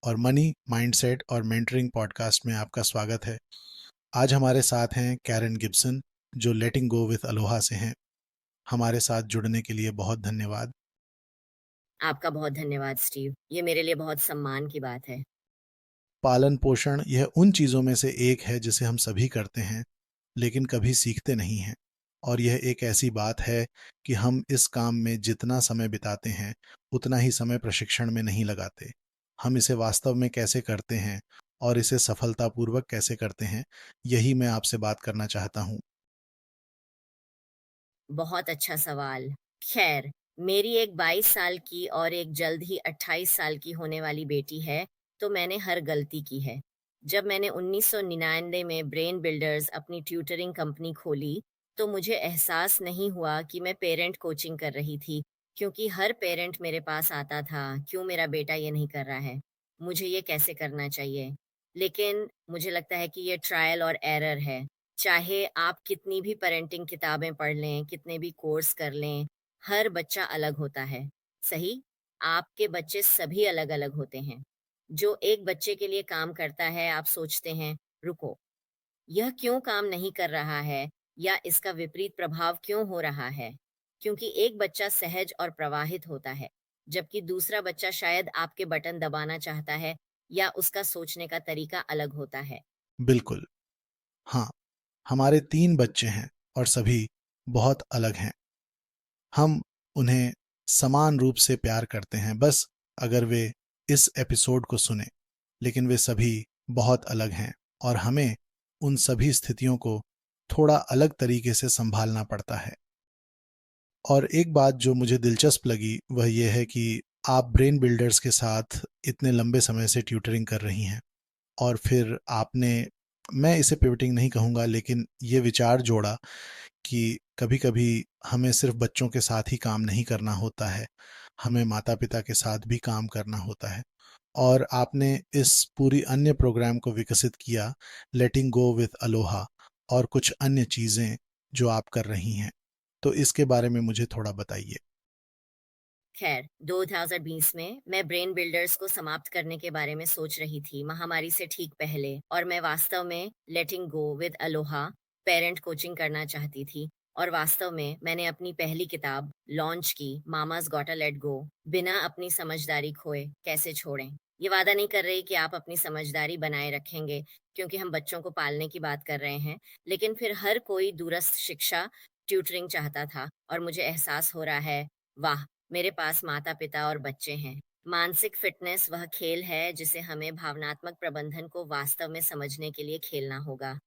और money, mindset और mentoring podcast में आपका स्वागत है। आज हमारे साथ हैं कैरन गिब्सन, जो लेटिंग गो विथ अलोहा से हैं। हमारे साथ जुड़ने के लिए बहुत धन्यवाद। आपका बहुत धन्यवाद स्टीव। ये मेरे लिए बहुत सम्मान की बात है। पालन पोषण यह उन चीज़ों में से एक है जिसे हम सभी करते हैं, लेकिन कभी सीखते नहीं हैं। और यह एक ऐसी बात है कि हम इस काम में जितना समय बिताते हैं, उतना ही समय प्रशिक्षण में नहीं लगाते। हम इसे वास्तव में कैसे करते हैं और इसे सफलतापूर्वक कैसे करते हैं, यही मैं आपसे बात करना चाहता हूँ। बहुत अच्छा सवाल। खैर, मेरी एक 22 साल की और एक जल्द ही 28 साल की होने वाली बेटी है, तो मैंने हर गलती की है। जब मैंने 1999 में ब्रेन बिल्डर्स अपनी ट्यूटरिंग कंपनी खोली, तो मुझे एहसास नहीं हुआ कि मैं पेरेंट कोचिंग कर रही थी, क्योंकि हर पेरेंट मेरे पास आता था, क्यों मेरा बेटा ये नहीं कर रहा है? मुझे ये कैसे करना चाहिए? लेकिन मुझे लगता है कि ये ट्रायल और एरर है। चाहे आप कितनी भी पेरेंटिंग किताबें पढ़ लें, कितने भी कोर्स कर लें, हर बच्चा अलग होता है, सही? आपके बच्चे सभी अलग-अलग होते हैं। जो एक बच्चे के लिए काम करता है, आप सोचते हैं, रुको, यह क्यों काम नहीं कर रहा है या इसका विपरीत प्रभाव क्यों हो रहा है? क्योंकि एक बच्चा सहज और प्रवाहित होता है, जबकि दूसरा बच्चा शायद आपके बटन दबाना चाहता है या उसका सोचने का तरीका अलग होता है। बिल्कुल। हाँ, हमारे 3 बच्चे हैं और सभी बहुत अलग हैं। हम उन्हें समान रूप से प्यार करते हैं, बस अगर वे इस एपिसोड को सुने। लेकिन वे सभी बहुत अलग हैं और हमें उन सभी स्थितियों को थोड़ा अलग तरीके से संभालना पड़ता है। और एक बात जो मुझे दिलचस्प लगी वह यह है कि आप ब्रेन बिल्डर्स के साथ इतने लंबे समय से ट्यूटरिंग कर रही हैं, और फिर आपने, मैं इसे पिवटिंग नहीं कहूँगा, लेकिन ये विचार जोड़ा कि कभी-कभी हमें सिर्फ बच्चों के साथ ही काम नहीं करना होता है, हमें माता-पिता के साथ भी काम करना होता है। और आपने इस पूरी अन्य प्रोग्राम को विकसित किया, लेटिंग गो विथ अलोहा, और कुछ अन्य चीज़ें जो आप कर रही हैं। तो इसके बारे में मुझे थोड़ा बताइए। खैर, 2020 में मैं ब्रेन बिल्डर्स को समाप्त करने के बारे में सोच रही थी, महामारी से ठीक पहले, और मैं वास्तव में letting go with Aloha parent coaching करना चाहती थी। और वास्तव में मैंने अपनी पहली किताब लॉन्च की, मामाज गॉटा लेट गो, बिना अपनी समझदारी खोए कैसे छोड़ें। ये वादा नहीं कर रही कि आप अपनी समझदारी बनाए रखेंगे, क्योंकि हम बच्चों को पालने की बात कर रहे हैं, लेकिन फिर हर कोई दूरस्थ शिक्षा ट्यूटरिंग चाहता था और मुझे एहसास हो रहा है, वाह, मेरे पास माता-पिता और बच्चे हैं। मानसिक फिटनेस वह खेल है जिसे हमें भावनात्मक प्रबंधन को वास्तव में समझने के लिए खेलना होगा।